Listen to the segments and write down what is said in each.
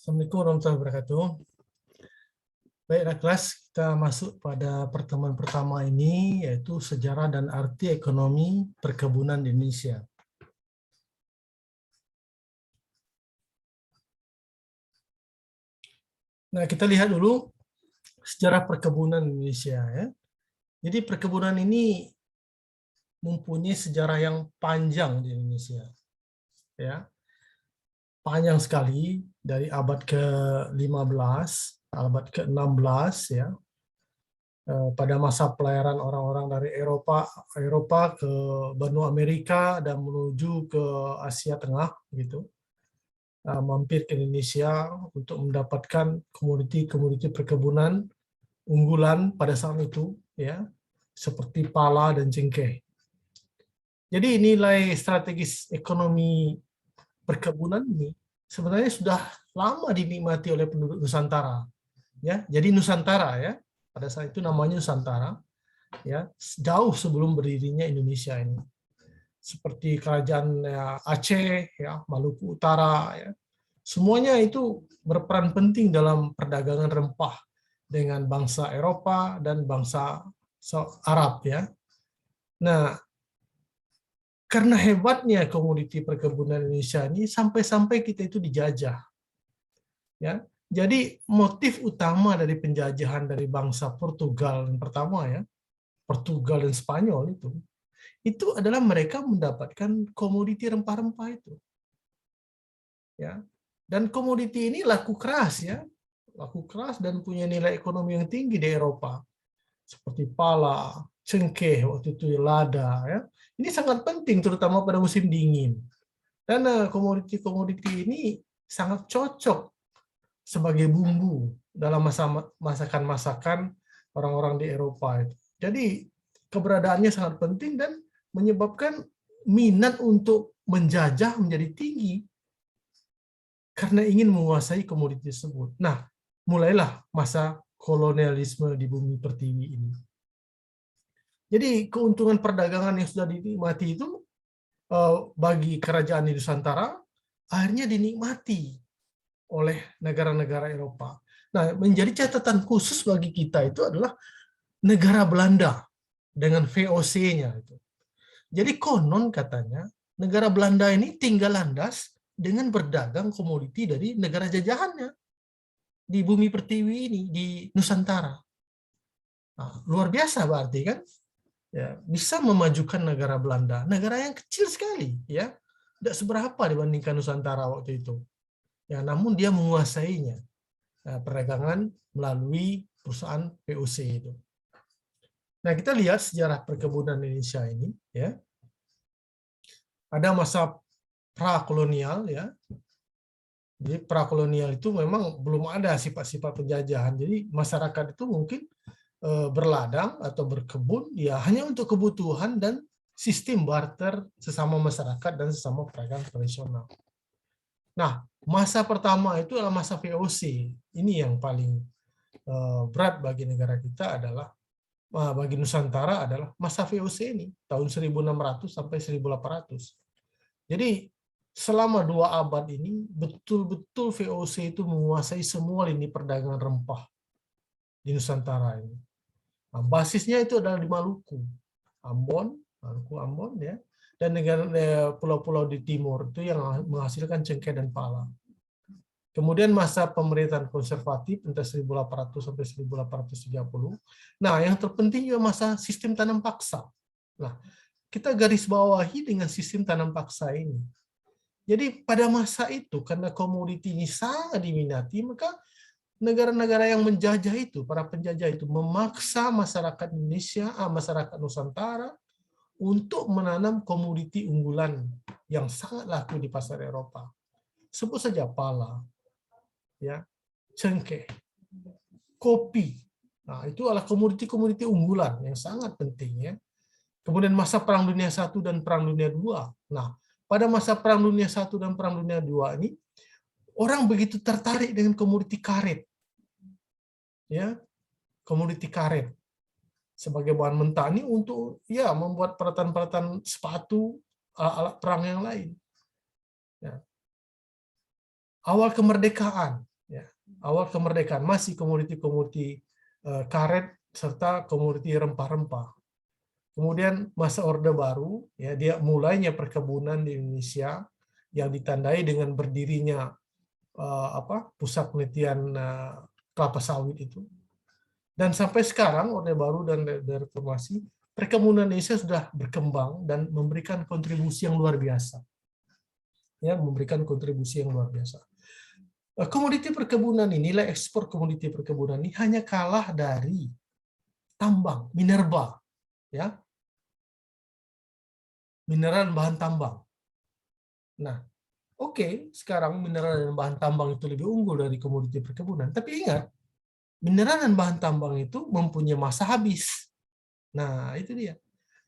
Assalamualaikum warahmatullahi wabarakatuh. Baiklah kelas, kita masuk pada pertemuan pertama ini, yaitu sejarah dan arti ekonomi perkebunan di Indonesia. Nah, kita lihat dulu sejarah perkebunan Indonesia. Ya. Jadi perkebunan ini mempunyai sejarah yang panjang di Indonesia. Ya. Panjang sekali, dari abad ke-15, abad ke-16, ya. Pada masa pelayaran orang-orang dari Eropa ke benua Amerika dan menuju ke Asia Tengah, gitu, mampir ke Indonesia untuk mendapatkan komoditi-komoditi perkebunan unggulan pada saat itu, ya, seperti pala dan cengkeh. Jadi nilai strategis ekonomi perkebunan ini sebenarnya sudah lama dinikmati oleh penduduk Nusantara, ya. Jadi Nusantara, ya, pada saat itu namanya Nusantara, ya, jauh sebelum berdirinya Indonesia ini, seperti kerajaan Aceh, ya, Maluku Utara, ya, semuanya itu berperan penting dalam perdagangan rempah dengan bangsa Eropa dan bangsa Arab, ya. Nah, karena hebatnya komoditi perkebunan Indonesia ini sampai-sampai kita itu dijajah, ya. Jadi motif utama dari penjajahan dari bangsa Portugal yang pertama, ya, Portugal dan Spanyol itu adalah mereka mendapatkan komoditi rempah-rempah itu, ya. Dan komoditi ini laku keras, ya, laku keras dan punya nilai ekonomi yang tinggi di Eropa, seperti pala, cengkeh waktu itu, lada, ya. Ini sangat penting terutama pada musim dingin. Dan komoditi-komoditi ini sangat cocok sebagai bumbu dalam masakan-masakan orang-orang di Eropa itu. Jadi keberadaannya sangat penting dan menyebabkan minat untuk menjajah menjadi tinggi karena ingin menguasai komoditi tersebut. Nah, mulailah masa kolonialisme di bumi pertiwi ini. Jadi keuntungan perdagangan yang sudah dinikmati itu bagi kerajaan di Nusantara akhirnya dinikmati oleh negara-negara Eropa. Nah, menjadi catatan khusus bagi kita itu adalah negara Belanda dengan VOC-nya itu. Jadi konon katanya negara Belanda ini tinggal landas dengan berdagang komoditi dari negara jajahannya di bumi pertiwi ini, di Nusantara. Nah, luar biasa berarti kan? Ya, bisa memajukan negara Belanda, negara yang kecil sekali, ya, tidak seberapa dibandingkan Nusantara waktu itu. Ya, namun dia menguasainya, perdagangan melalui perusahaan VOC itu. Nah, kita lihat sejarah perkebunan Indonesia ini, ya. Ada masa prakolonial, ya. Jadi prakolonial itu memang belum ada sifat-sifat penjajahan. Jadi masyarakat itu mungkin berladang atau berkebun ya hanya untuk kebutuhan dan sistem barter sesama masyarakat dan sesama pedagang tradisional. Nah, masa pertama itu adalah masa VOC. Ini yang paling berat bagi negara kita adalah, bagi Nusantara adalah masa VOC ini, tahun 1600 sampai 1800. Jadi selama 2 abad ini betul-betul VOC itu menguasai semua lini perdagangan rempah di Nusantara ini. Nah, basisnya itu adalah di Maluku, Ambon, ya, dan negara pulau-pulau di timur itu yang menghasilkan cengkeh dan pala. Kemudian masa pemerintahan konservatif antara 1800 sampai 1830. Nah, yang terpenting juga masa sistem tanam paksa. Nah, kita garis bawahi dengan sistem tanam paksa ini. Jadi pada masa itu karena komoditi ini sangat diminati, maka negara-negara yang menjajah itu, para penjajah itu memaksa masyarakat Indonesia, masyarakat Nusantara untuk menanam komoditi unggulan yang sangat laku di pasar Eropa. Sebut saja pala, ya, cengkeh, kopi. Nah, itu adalah komoditi-komoditi unggulan yang sangat penting, ya. Kemudian masa Perang Dunia I dan Perang Dunia II. Nah, pada masa Perang Dunia I dan Perang Dunia II ini orang begitu tertarik dengan komoditi karet. Ya, komoditi karet sebagai bahan mentah ini untuk ya membuat peralatan-peralatan sepatu, alat perang yang lain. Ya. Awal kemerdekaan, awal kemerdekaan masih komoditi-komoditi karet serta komoditi rempah-rempah. Kemudian masa Orde Baru, ya dia mulainya perkebunan di Indonesia yang ditandai dengan berdirinya pusat penelitian kelapa sawit itu. Dan sampai sekarang Orde Baru dan Reformasi, perkebunan Indonesia sudah berkembang dan memberikan kontribusi yang luar biasa. Ya, memberikan kontribusi yang luar biasa. Komoditi perkebunan ini, nilai ekspor komoditi perkebunan ini hanya kalah dari tambang, minerba, ya, mineral dan bahan tambang. Nah, oke, sekarang mineral dan bahan tambang itu lebih unggul dari komoditi perkebunan. Tapi ingat, mineral dan bahan tambang itu mempunyai masa habis. Nah, itu dia.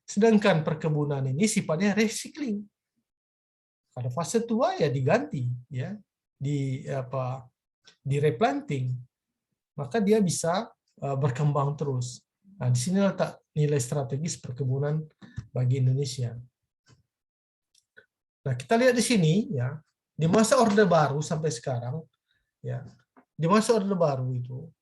Sedangkan perkebunan ini sifatnya recycling. Pada fase tua ya diganti, ya, di replanting. Maka dia bisa berkembang terus. Nah, di sini letak nilai strategis perkebunan bagi Indonesia. Nah, kita lihat di sini, ya, di masa Orde Baru sampai sekarang, ya, di masa Orde Baru itu,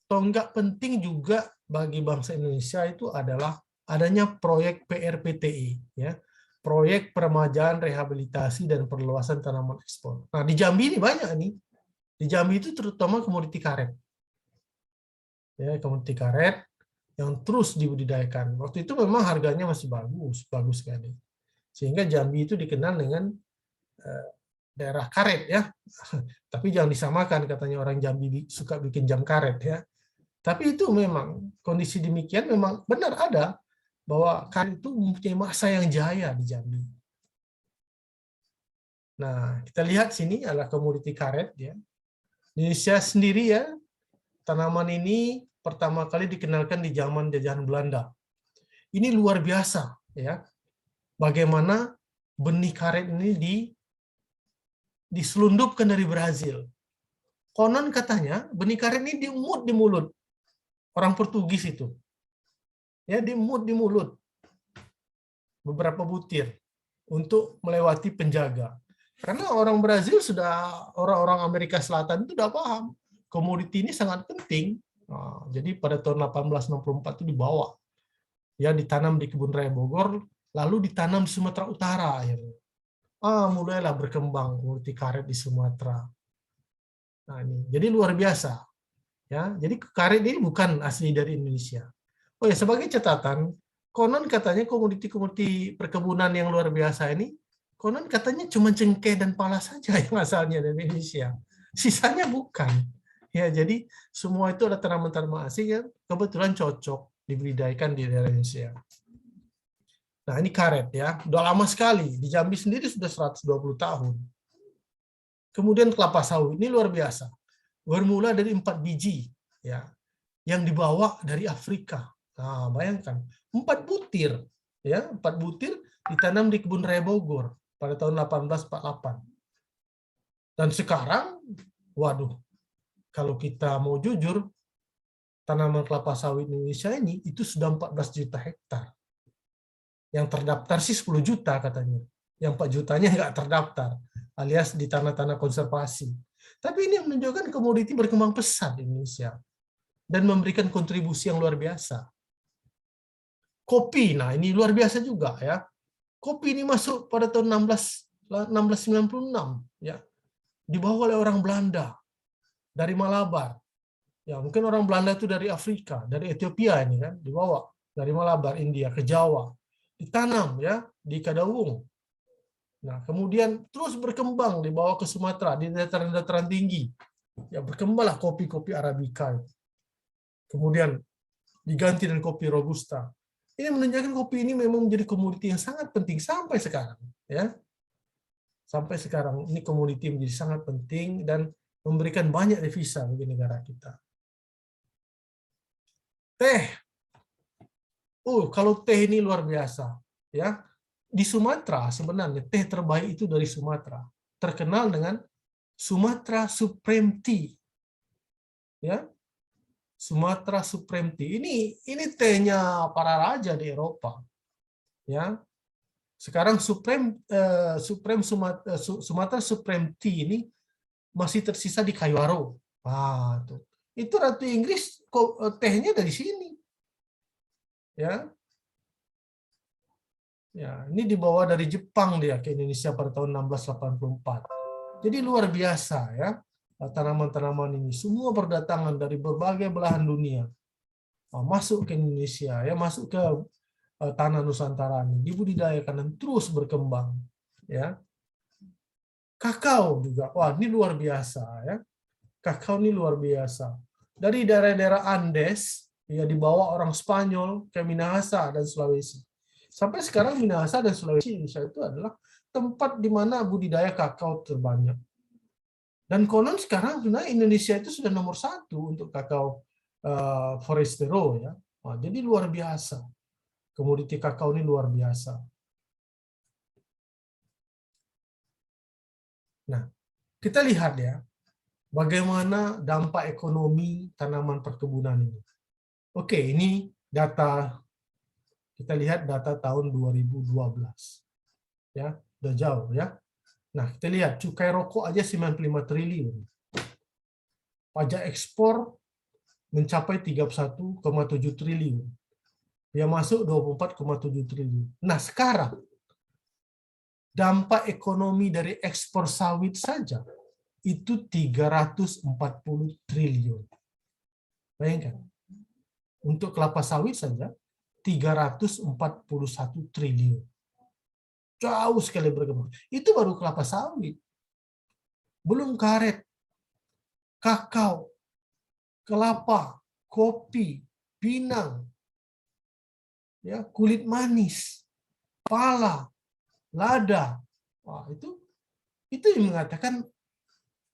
tonggak penting juga bagi bangsa Indonesia itu adalah adanya proyek PRPTI, ya, proyek peremajaan, rehabilitasi, dan perluasan tanaman ekspor. Nah, di Jambi ini banyak nih. Di Jambi itu terutama komoditi karet. Ya, komoditi karet yang terus dibudidayakan. Waktu itu memang harganya masih bagus sekali. Sehingga Jambi itu dikenal dengan daerah karet, ya. Tapi jangan disamakan, katanya orang Jambi suka bikin jam karet, ya. Tapi itu memang kondisi demikian memang benar ada bahwa karet itu mempunyai masa yang jaya di Jambi. Nah, kita lihat sini adalah komoditi karet, ya. Indonesia sendiri, ya, tanaman ini pertama kali dikenalkan di zaman jajahan Belanda. Ini luar biasa, ya. Bagaimana benih karet ini diselundupkan dari Brazil. Konon katanya benih karet ini diemut di mulut orang Portugis itu. Ya, diemut di mulut beberapa butir untuk melewati penjaga. Karena orang Brazil orang-orang Amerika Selatan itu sudah paham komoditi ini sangat penting. Nah, jadi pada tahun 1864 itu dibawa, ya, ditanam di kebun raya Bogor, lalu ditanam di Sumatera Utara. Mulailah berkembang komoditi karet di Sumatera. Nah, ini jadi luar biasa, ya. Jadi karet ini bukan asli dari Indonesia. Oh ya, sebagai catatan, konon katanya komoditi-komoditi perkebunan yang luar biasa ini, konon katanya cuma cengkeh dan pala saja yang asalnya dari Indonesia. Sisanya bukan. Ya, jadi semua itu adalah tanaman-tanaman asing yang kebetulan cocok dibudidayakan di daerah Indonesia. Nah, ini karet, ya. Udah lama sekali. Di Jambi sendiri sudah 120 tahun. Kemudian kelapa sawit, ini luar biasa. Bermula dari 4 biji, ya, yang dibawa dari Afrika. Nah, bayangkan, 4 butir, ya, 4 butir ditanam di kebun raya Bogor pada tahun 1848. Dan sekarang, waduh, kalau kita mau jujur, tanaman kelapa sawit Indonesia ini itu sudah 14 juta hektar. Yang terdaftar sih 10 juta katanya. Yang 4 jutanya nggak terdaftar, alias di tanah-tanah konservasi. Tapi ini menunjukkan komoditi berkembang pesat di Indonesia dan memberikan kontribusi yang luar biasa. Kopi, nah ini luar biasa juga, ya. Kopi ini masuk pada tahun 1696, ya. Dibawa oleh orang Belanda dari Malabar. Ya, mungkin orang Belanda itu dari Afrika, dari Ethiopia ini kan, dibawa dari Malabar, India ke Jawa. Ditanam, ya, di Kadawung. Nah, kemudian terus berkembang dibawa ke Sumatera di dataran-dataran tinggi. Ya, berkembanglah kopi-kopi Arabica. Kemudian diganti dengan kopi Robusta. Ini menunjukkan kopi ini memang menjadi komoditi yang sangat penting sampai sekarang, ya. Sampai sekarang ini komoditi menjadi sangat penting dan memberikan banyak devisa bagi negara kita. Teh. Kalau teh ini luar biasa, ya. Di Sumatera sebenarnya teh terbaik itu dari Sumatera, terkenal dengan Sumatra Supreme Tea, ya. Sumatra Supreme Tea ini tehnya para raja di Eropa, ya. Sekarang Sumatera Supreme Tea ini masih tersisa di Kaywaro. Ah, tuh. Itu Ratu Inggris tehnya dari sini. Ya. Ya, ini dibawa dari Jepang dia ke Indonesia pada tahun 1684. Jadi luar biasa ya. Tanaman-tanaman ini semua berdatangan dari berbagai belahan dunia. Masuk ke Indonesia ya, masuk ke tanah Nusantara ini, dibudidayakan dan terus berkembang ya. Kakao juga. Wah, ini luar biasa ya. Kakao ini luar biasa. Dari daerah-daerah Andes ya dibawa orang Spanyol ke Minahasa dan Sulawesi. Sampai sekarang Minahasa dan Sulawesi itu adalah tempat di mana budidaya kakao terbanyak. Dan konon sekarang sebenarnya Indonesia itu sudah nomor 1 untuk kakao forestero ya. Nah, jadi luar biasa. Komoditi kakao ini luar biasa. Nah, kita lihat ya, bagaimana dampak ekonomi tanaman perkebunan ini. Oke, ini data, kita lihat data tahun 2012. Ya, udah jauh ya. Nah, kita lihat cukai rokok aja 95 triliun. Pajak ekspor mencapai 31,7 triliun. Yang masuk 24,7 triliun. Nah, sekarang dampak ekonomi dari ekspor sawit saja itu 340 triliun. Bayangkan. Untuk kelapa sawit saja 341 triliun. Jauh sekali berkembang. Itu baru kelapa sawit. Belum karet, kakao, kelapa, kopi, pinang, ya, kulit manis, pala, lada. Wah, itu yang mengatakan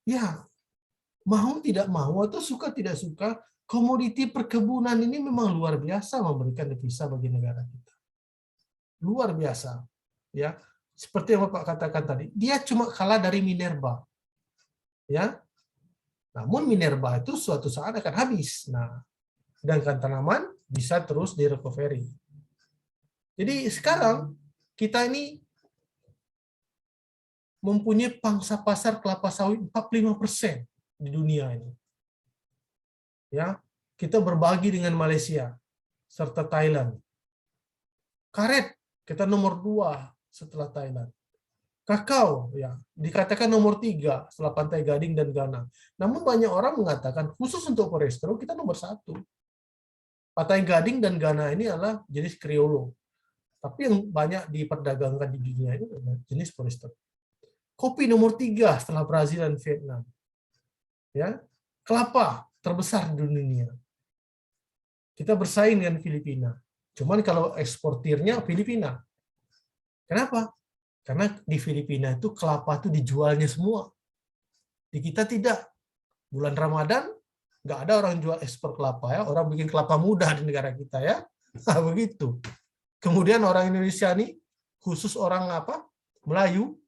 ya, mau tidak mau atau suka tidak suka, komoditi perkebunan ini memang luar biasa memberikan devisa bagi negara kita. Luar biasa. Ya, seperti yang Bapak katakan tadi, dia cuma kalah dari minerba. Ya. Namun minerba itu suatu saat akan habis. Nah, sedangkan tanaman bisa terus direcovery. Jadi sekarang kita ini mempunyai pangsa pasar kelapa sawit 45% di dunia ini. Ya, kita berbagi dengan Malaysia serta Thailand. Karet kita nomor 2 setelah Thailand. Kakao ya dikatakan nomor 3 setelah Pantai Gading dan Ghana. Namun banyak orang mengatakan khusus untuk forestero kita nomor 1. Pantai Gading dan Ghana ini adalah jenis Criollo. Tapi yang banyak diperdagangkan di dunia ini adalah jenis forestero. Kopi nomor 3 setelah Brazil dan Vietnam. Ya, kelapa terbesar di dunia. Kita bersaing dengan Filipina. Cuman kalau eksportirnya Filipina. Kenapa? Karena di Filipina itu kelapa itu dijualnya semua. Di kita tidak. Bulan Ramadan nggak ada orang jual ekspor kelapa ya. Orang bikin kelapa muda di negara kita ya. Nah, begitu. Kemudian orang Indonesia nih khusus orang apa? Melayu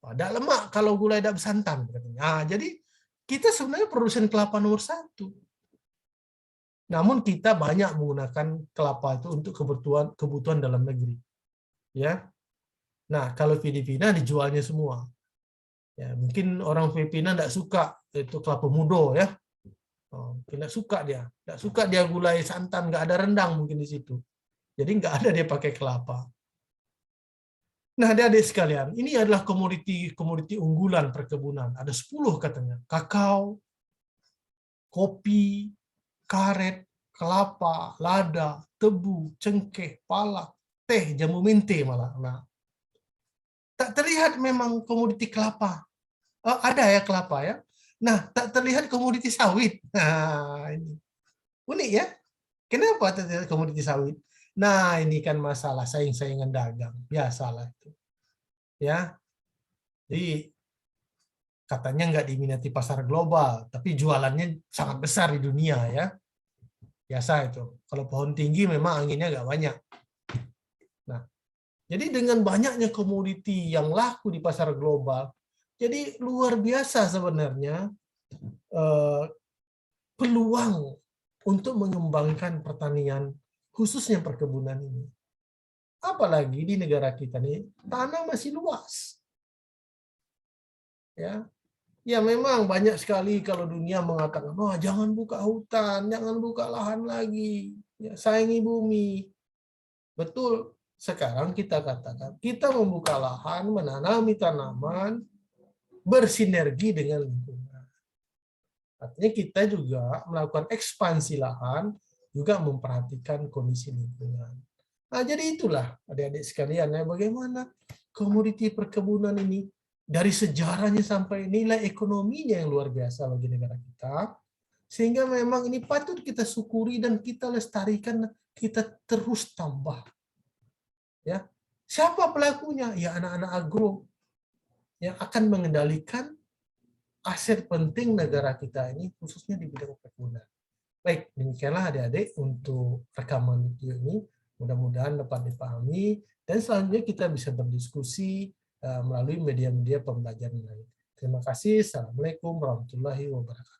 pada lemak kalau gula tidak bersantan katanya. Nah, jadi kita sebenarnya produsen kelapa nomor 1. Namun kita banyak menggunakan kelapa itu untuk kebutuhan dalam negeri. Ya. Nah, kalau Filipina dijualnya semua. Ya, mungkin orang Filipina tidak suka itu kelapa muda ya. Tidak suka dia. Tidak suka dia gulai santan, nggak ada rendang mungkin di situ. Jadi nggak ada dia pakai kelapa. Nah, adik-adik sekalian, ini adalah komoditi unggulan perkebunan. Ada 10 katanya. Kakao, kopi, karet, kelapa, lada, tebu, cengkeh, palak, teh, jamu mente malah. Nah, tak terlihat memang komoditi kelapa. Ada ya kelapa ya. Nah, tak terlihat komoditi sawit. Nah, ini unik ya. Kenapa tak terlihat komoditi sawit? Nah, ini kan masalah saing-saingan dagang. Biasalah itu. Ya. Jadi katanya nggak diminati pasar global, tapi jualannya sangat besar di dunia ya. Biasa itu. Kalau pohon tinggi memang anginnya nggak banyak. Nah, jadi dengan banyaknya komoditi yang laku di pasar global, jadi luar biasa sebenarnya peluang untuk mengembangkan pertanian, khususnya perkebunan ini. Apalagi di negara kita nih, tanah masih luas. Ya. Ya memang banyak sekali kalau dunia mengatakan, wah jangan buka hutan, jangan buka lahan lagi, ya, sayangi bumi. Betul, sekarang kita katakan, kita membuka lahan, menanami tanaman, bersinergi dengan lingkungan. Artinya kita juga melakukan ekspansi lahan, juga memperhatikan kondisi lingkungan. Nah, jadi itulah adik-adik sekalian, ya, bagaimana komoditi perkebunan ini dari sejarahnya sampai nilai ekonominya yang luar biasa bagi negara kita, sehingga memang ini patut kita syukuri dan kita lestarikan, kita terus tambah. Ya, siapa pelakunya? Ya anak-anak agro yang akan mengendalikan aset penting negara kita ini, khususnya di bidang perkebunan. Baik, demikianlah adik-adik untuk rekaman video ini. Mudah-mudahan dapat dipahami dan selanjutnya kita bisa berdiskusi melalui media-media pembelajaran lain. Terima kasih. Assalamualaikum warahmatullahi wabarakatuh.